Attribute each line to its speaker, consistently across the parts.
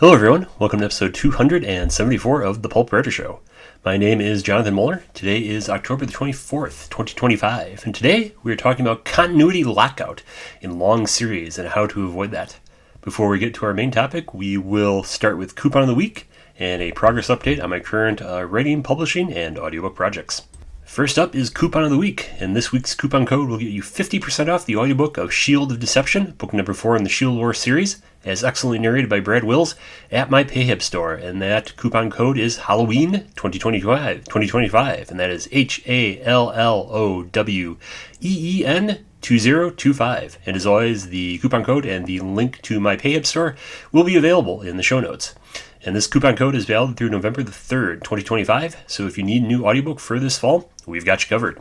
Speaker 1: Hello everyone, welcome to episode 274 of The Pulp Writer Show. My name is Jonathan Muller. Today is October the 24th, 2025, and today we are talking about continuity lockout in long series and how to avoid that. Before we get to our main topic, we will start with Coupon of the Week and a progress update on my current writing, publishing, and audiobook projects. First up is Coupon of the Week, and this week's coupon code will get you 50% off the audiobook of Shield of Deception, book number 4 in the Shield War series, as excellently narrated by Brad Wills, at my PayHip store, and that coupon code is Halloween 2025, and that is HALLOWEEN 2025. And as always, the coupon code and the link to my PayHip store will be available in the show notes. And this coupon code is valid through November the 3rd, 2025, so if you need a new audiobook for this fall, we've got you covered.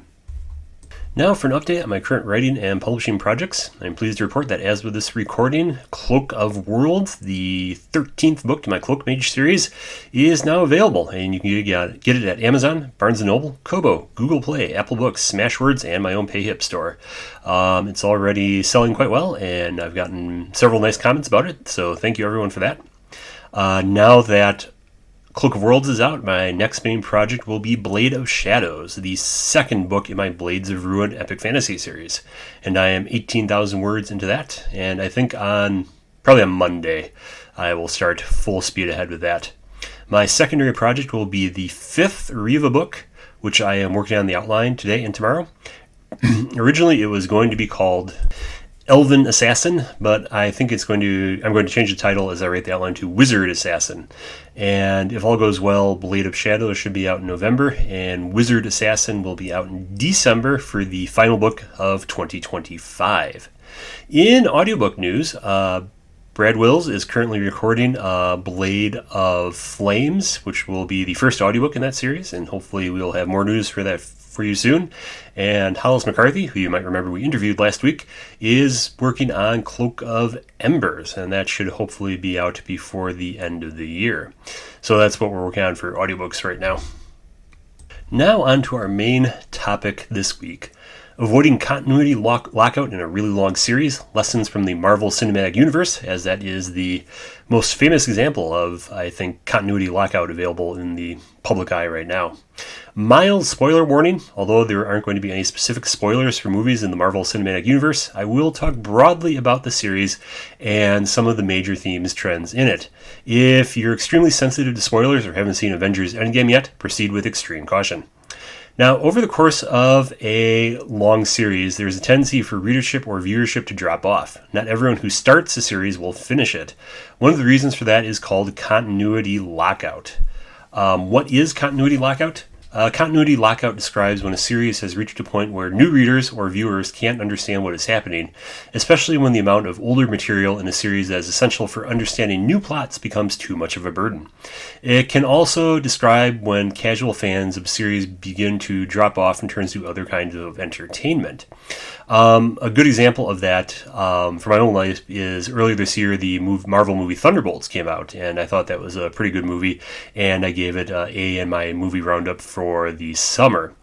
Speaker 1: Now for an update on my current writing and publishing projects. I'm pleased to report that as with this recording, Cloak of Worlds, the 13th book to my Cloak Mage series, is now available, and you can get it at Amazon, Barnes & Noble, Kobo, Google Play, Apple Books, Smashwords, and my own PayHip store. It's already selling quite well, and I've gotten several nice comments about it, so thank you everyone for that. Now that Cloak of Worlds is out, my next main project will be Blade of Shadows, the second book in my Blades of Ruin epic fantasy series. And I am 18,000 words into that, and I think probably on Monday, I will start full speed ahead with that. My secondary project will be the 5th Riva book, which I am working on the outline today and tomorrow. Originally, it was going to be called Elven Assassin, but I think I'm going to change the title as I write the outline to Wizard Assassin. And if all goes well, Blade of Shadows should be out in November, and Wizard Assassin will be out in December for the final book of 2025. In audiobook news, Brad Wills is currently recording Blade of Flames, which will be the first audiobook in that series, and hopefully we'll have more news for that for you soon. And Hollis McCarthy, who you might remember we interviewed last week, is working on Cloak of Embers, and that should hopefully be out before the end of the year. So that's what we're working on for audiobooks right now. Now on to our main topic this week. Avoiding continuity lockout in a really long series, lessons from the Marvel Cinematic Universe, as that is the most famous example of, I think, continuity lockout available in the public eye right now. Mild spoiler warning, although there aren't going to be any specific spoilers for movies in the Marvel Cinematic Universe, I will talk broadly about the series and some of the major themes, trends in it. If you're extremely sensitive to spoilers or haven't seen Avengers Endgame yet, proceed with extreme caution. Now, over the course of a long series, there's a tendency for readership or viewership to drop off. Not everyone who starts a series will finish it. One of the reasons for that is called continuity lockout. What is continuity lockout? Continuity lockout describes when a series has reached a point where new readers or viewers can't understand what is happening, especially when the amount of older material in a series that is essential for understanding new plots becomes too much of a burden. It can also describe when casual fans of series begin to drop off and turn to other kinds of entertainment. A good example of that for my own life is earlier this year, the Marvel movie Thunderbolts came out, and I thought that was a pretty good movie, and I gave it an A in my movie roundup for the summer.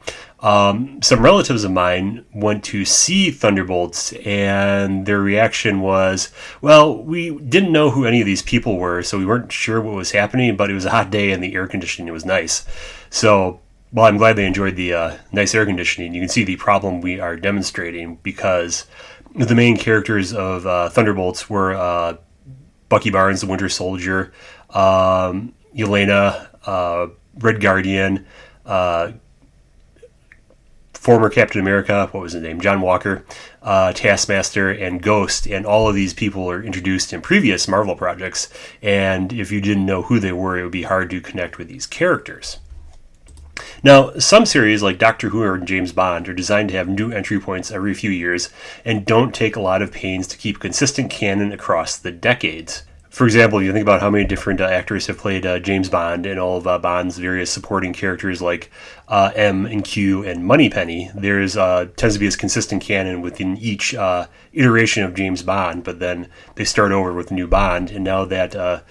Speaker 1: Some relatives of mine went to see Thunderbolts, and their reaction was, well, we didn't know who any of these people were, so we weren't sure what was happening, but it was a hot day and the air conditioning was nice. So, well, I'm glad they enjoyed the nice air conditioning. You can see the problem we are demonstrating, because the main characters of Thunderbolts were Bucky Barnes, the Winter Soldier, Yelena, Red Guardian, former Captain America, what was his name, John Walker, Taskmaster, and Ghost, and all of these people are introduced in previous Marvel projects, and if you didn't know who they were, it would be hard to connect with these characters. Now, some series like Doctor Who or James Bond are designed to have new entry points every few years and don't take a lot of pains to keep consistent canon across the decades. For example, you think about how many different actors have played James Bond and all of Bond's various supporting characters like M and Q and Moneypenny. There's tends to be this consistent canon within each iteration of James Bond, but then they start over with a new Bond, and now that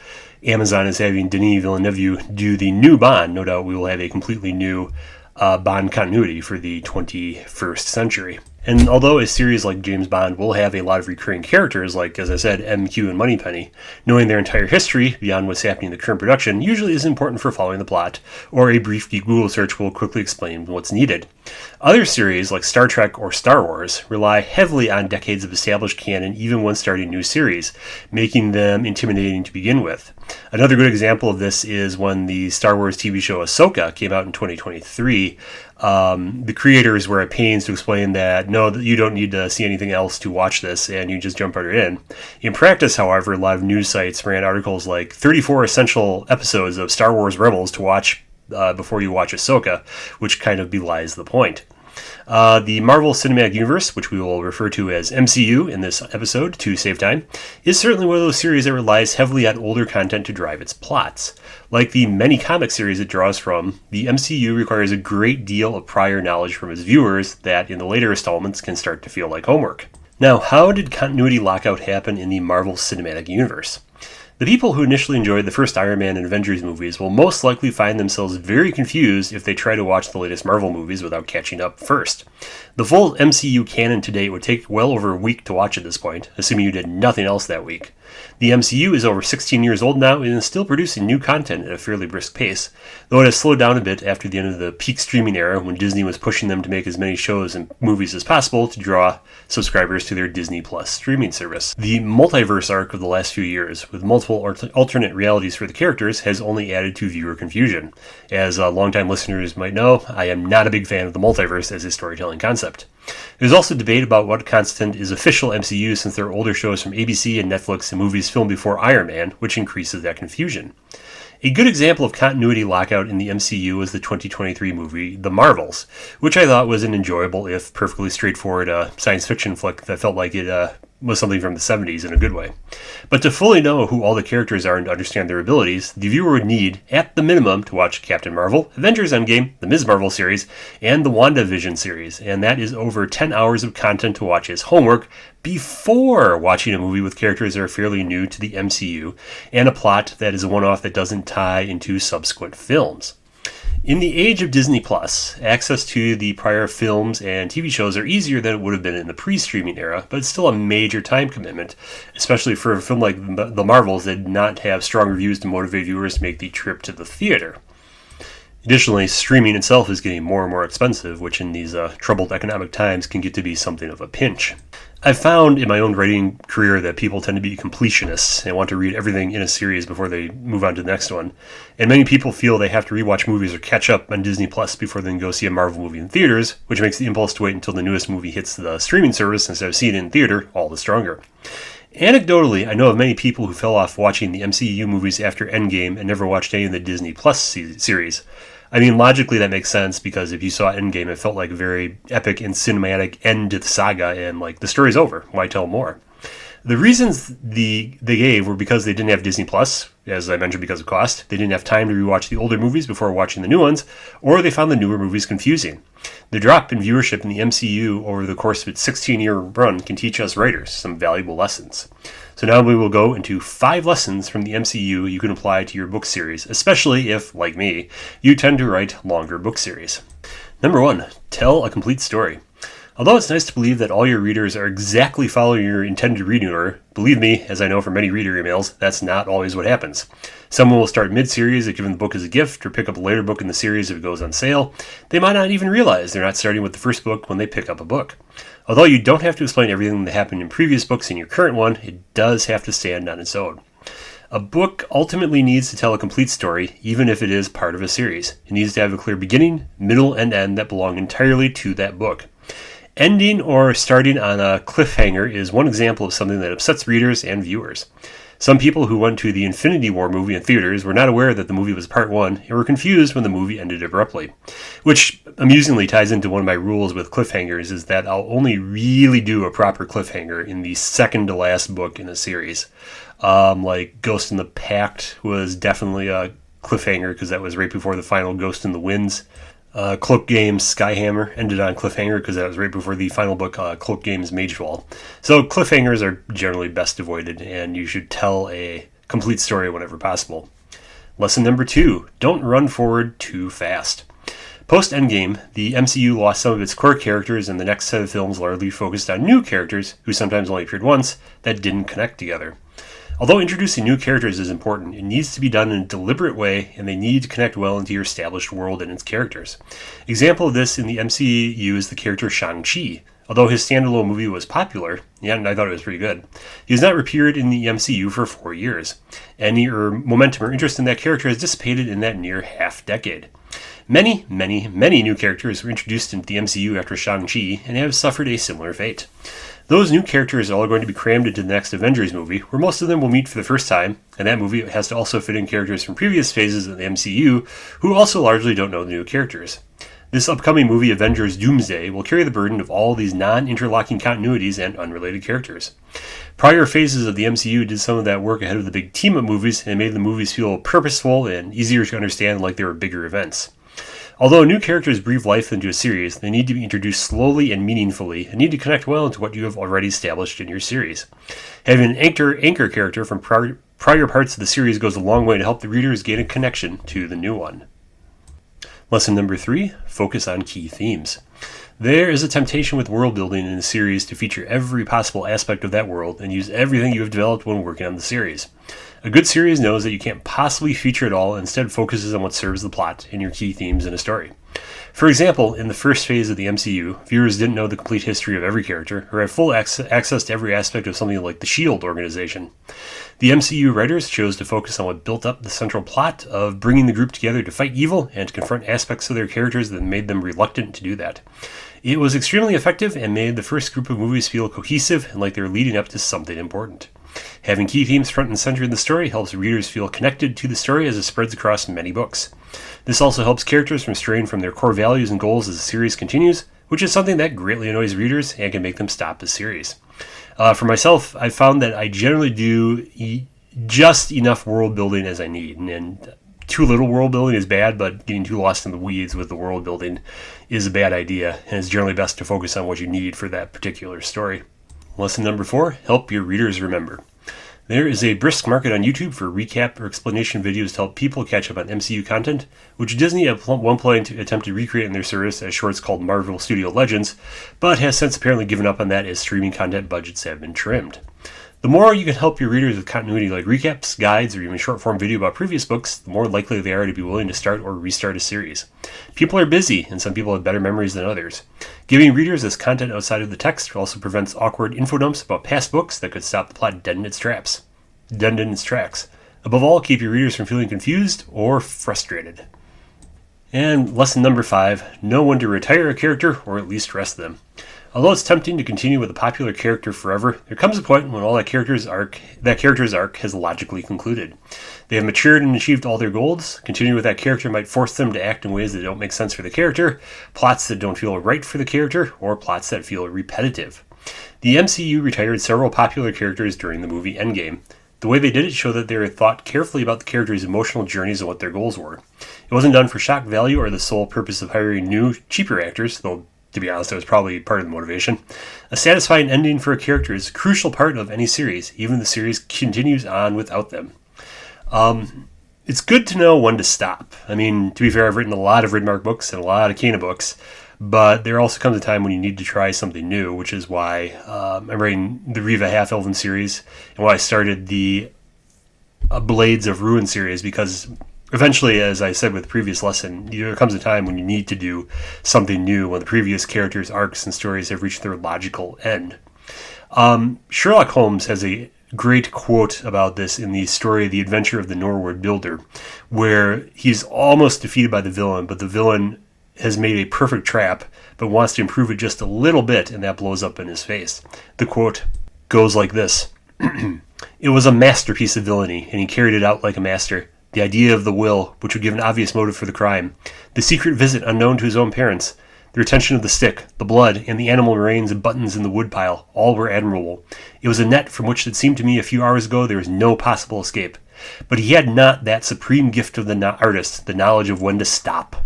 Speaker 1: Amazon is having Denis Villeneuve do the new Bond, no doubt we will have a completely new Bond continuity for the 21st century. And although a series like James Bond will have a lot of recurring characters, like, as I said, MQ and Moneypenny, knowing their entire history beyond what's happening in the current production usually is important for following the plot, or a brief Google search will quickly explain what's needed. Other series, like Star Trek or Star Wars, rely heavily on decades of established canon even when starting new series, making them intimidating to begin with. Another good example of this is when the Star Wars TV show Ahsoka came out in 2023. The creators were at pains to explain that no, you don't need to see anything else to watch this, and you just jump right in. In practice, however, a lot of news sites ran articles like 34 essential episodes of Star Wars Rebels to watch before you watch Ahsoka, which kind of belies the point. The Marvel Cinematic Universe, which we will refer to as MCU in this episode to save time, is certainly one of those series that relies heavily on older content to drive its plots. Like the many comic series it draws from, the MCU requires a great deal of prior knowledge from its viewers that in the later installments can start to feel like homework. Now, how did continuity lockout happen in the Marvel Cinematic Universe? The people who initially enjoyed the first Iron Man and Avengers movies will most likely find themselves very confused if they try to watch the latest Marvel movies without catching up first. The full MCU canon to date would take well over a week to watch at this point, assuming you did nothing else that week. The MCU is over 16 years old now and is still producing new content at a fairly brisk pace, though it has slowed down a bit after the end of the peak streaming era when Disney was pushing them to make as many shows and movies as possible to draw subscribers to their Disney Plus streaming service. The multiverse arc of the last few years, with multiple alternate realities for the characters, has only added to viewer confusion. As longtime listeners might know, I am not a big fan of the multiverse as a storytelling concept. There's also debate about what content is official MCU since there are older shows from ABC and Netflix and movies filmed before Iron Man, which increases that confusion. A good example of continuity lockout in the MCU was the 2023 movie The Marvels, which I thought was an enjoyable, if perfectly straightforward, science fiction flick that felt like it was something from the 70s in a good way. But to fully know who all the characters are and to understand their abilities, the viewer would need, at the minimum, to watch Captain Marvel, Avengers Endgame, the Ms. Marvel series, and the WandaVision series, and that is over 10 hours of content to watch as homework before watching a movie with characters that are fairly new to the MCU, and a plot that is a one-off that doesn't tie into subsequent films. In the age of Disney Plus, access to the prior films and TV shows are easier than it would have been in the pre-streaming era, but it's still a major time commitment, especially for a film like The Marvels that did not have strong reviews to motivate viewers to make the trip to the theater. Additionally, streaming itself is getting more and more expensive, which in these troubled economic times can get to be something of a pinch. I've found in my own writing career that people tend to be completionists and want to read everything in a series before they move on to the next one. And many people feel they have to rewatch movies or catch up on Disney Plus before they can go see a Marvel movie in theaters, which makes the impulse to wait until the newest movie hits the streaming service instead of seeing it in theater all the stronger. Anecdotally, I know of many people who fell off watching the MCU movies after Endgame and never watched any of the Disney Plus series. I mean, logically that makes sense because if you saw Endgame, it felt like a very epic and cinematic end to the saga, and like the story's over. Why tell more? The reasons they gave were because they didn't have Disney Plus, as I mentioned, because of cost. They didn't have time to rewatch the older movies before watching the new ones, or they found the newer movies confusing. The drop in viewership in the MCU over the course of its 16-year run can teach us writers some valuable lessons. So now we will go into 5 lessons from the MCU you can apply to your book series, especially if, like me, you tend to write longer book series. Number 1, tell a complete story. Although it's nice to believe that all your readers are exactly following your intended reading order, believe me, as I know from many reader emails, that's not always what happens. Someone will start mid-series if given the book as a gift, or pick up a later book in the series if it goes on sale. They might not even realize they're not starting with the first book when they pick up a book. Although you don't have to explain everything that happened in previous books in your current one, it does have to stand on its own. A book ultimately needs to tell a complete story, even if it is part of a series. It needs to have a clear beginning, middle, and end that belong entirely to that book. Ending or starting on a cliffhanger is one example of something that upsets readers and viewers. Some people who went to the Infinity War movie in theaters were not aware that the movie was part 1 and were confused when the movie ended abruptly. Which amusingly ties into one of my rules with cliffhangers, is that I'll only really do a proper cliffhanger in the second to last book in a series. Like Ghost in the Pact was definitely a cliffhanger because that was right before the final Ghost in the Winds. Cloak Games Skyhammer ended on cliffhanger because that was right before the final book, Cloak Games Magefall. So cliffhangers are generally best avoided, and you should tell a complete story whenever possible. Lesson number 2, don't run forward too fast. Post-Endgame, the MCU lost some of its core characters, and the next set of films largely focused on new characters, who sometimes only appeared once, that didn't connect together. Although introducing new characters is important, it needs to be done in a deliberate way, and they need to connect well into your established world and its characters. Example of this in the MCU is the character Shang-Chi. Although his standalone movie was popular, and I thought it was pretty good, he has not appeared in the MCU for 4 years. Any momentum or interest in that character has dissipated in that near half-decade. Many new characters were introduced into the MCU after Shang-Chi and have suffered a similar fate. Those new characters are all going to be crammed into the next Avengers movie, where most of them will meet for the first time, and that movie has to also fit in characters from previous phases of the MCU, who also largely don't know the new characters. This upcoming movie, Avengers Doomsday, will carry the burden of all these non-interlocking continuities and unrelated characters. Prior phases of the MCU did some of that work ahead of the big team-up movies and made the movies feel purposeful and easier to understand, like they were bigger events. Although new characters breathe life into a series, they need to be introduced slowly and meaningfully and need to connect well into what you have already established in your series. Having an anchor character from prior parts of the series goes a long way to help the readers gain a connection to the new one. Lesson number 3, focus on key themes. There is a temptation with world building in a series to feature every possible aspect of that world and use everything you have developed when working on the series. A good series knows that you can't possibly feature it all and instead focuses on what serves the plot and your key themes in a story. For example, in the first phase of the MCU, viewers didn't know the complete history of every character or have full access to every aspect of something like the S.H.I.E.L.D. organization. The MCU writers chose to focus on what built up the central plot of bringing the group together to fight evil and to confront aspects of their characters that made them reluctant to do that. It was extremely effective and made the first group of movies feel cohesive and like they were leading up to something important. Having key themes front and center in the story helps readers feel connected to the story as it spreads across many books. This also helps characters from straying from their core values and goals as the series continues, which is something that greatly annoys readers and can make them stop the series. For myself, I've found that I generally do just enough world building as I need, and too little world building is bad, but getting too lost in the weeds with the world building is a bad idea, and it's generally best to focus on what you need for that particular story. Lesson number 4, help your readers remember. There is a brisk market on YouTube for recap or explanation videos to help people catch up on MCU content, which Disney at one point attempted to recreate in their service as shorts called Marvel Studio Legends, but has since apparently given up on that as streaming content budgets have been trimmed. The more you can help your readers with continuity like recaps, guides, or even short-form video about previous books, the more likely they are to be willing to start or restart a series. People are busy, and some people have better memories than others. Giving readers this content outside of the text also prevents awkward info dumps about past books that could stop the plot dead in its tracks. Above all, keep your readers from feeling confused or frustrated. And lesson number 5, know when to retire a character or at least rest them. Although it's tempting to continue with a popular character forever, there comes a point when all that character's arc has logically concluded. They have matured and achieved all their goals. Continuing with that character might force them to act in ways that don't make sense for the character, plots that don't feel right for the character, or plots that feel repetitive. The MCU retired several popular characters during the movie Endgame. The way they did it showed that they were thought carefully about the characters' emotional journeys and what their goals were. It wasn't done for shock value or the sole purpose of hiring new, cheaper actors, though to be honest, that was probably part of the motivation. A satisfying ending for a character is a crucial part of any series, even if the series continues on without them. It's good to know when to stop. I mean, to be fair, I've written a lot of Ridmark books and a lot of Kana books, but there also comes a time when you need to try something new, which is why I'm writing the Riva Half-Elven series and why I started the Blades of Ruin series, because eventually, as I said with the previous lesson, there comes a time when you need to do something new when the previous characters' arcs and stories have reached their logical end. Sherlock Holmes has a great quote about this in the story The Adventure of the Norwood Builder, where he's almost defeated by the villain, but the villain has made a perfect trap, but wants to improve it just a little bit, and that blows up in his face. The quote goes like this. It was a masterpiece of villainy, and he carried it out like a master. The idea of the will, which would give an obvious motive for the crime, the secret visit unknown to his own parents, the retention of the stick, the blood, and the animal remains and buttons in the woodpile, all were admirable. It was a net from which it seemed to me a few hours ago there was no possible escape. But he had not that supreme gift of the artist, the knowledge of when to stop.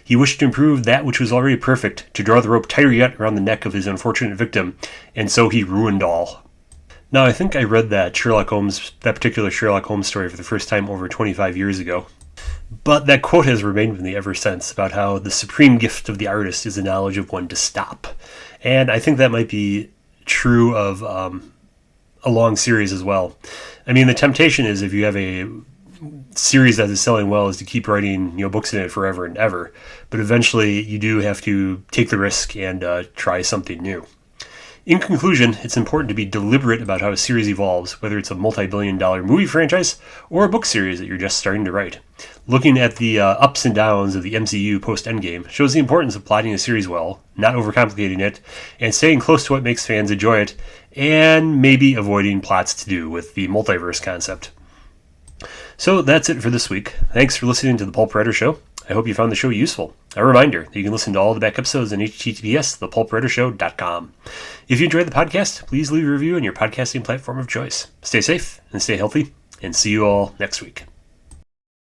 Speaker 1: He wished to improve that which was already perfect, to draw the rope tighter yet around the neck of his unfortunate victim, and so he ruined all. Now, I think I read that particular Sherlock Holmes story for the first time over 25 years ago. But that quote has remained with me ever since about how the supreme gift of the artist is the knowledge of when to stop. And I think that might be true of a long series as well. I mean, the temptation is, if you have a series that is selling well, is to keep writing books in it forever and ever. But eventually you do have to take the risk and try something new. In conclusion, it's important to be deliberate about how a series evolves, whether it's a multi-billion-dollar movie franchise or a book series that you're just starting to write. Looking at the ups and downs of the MCU post-Endgame shows the importance of plotting a series well, not overcomplicating it, and staying close to what makes fans enjoy it, and maybe avoiding plots to do with the multiverse concept. So that's it for this week. Thanks for listening to The Pulp Writer Show. I hope you found the show useful. A reminder that you can listen to all the back episodes on https://thepulpwritershow.com. If you enjoyed the podcast, please leave a review on your podcasting platform of choice. Stay safe and stay healthy, and see you all next week.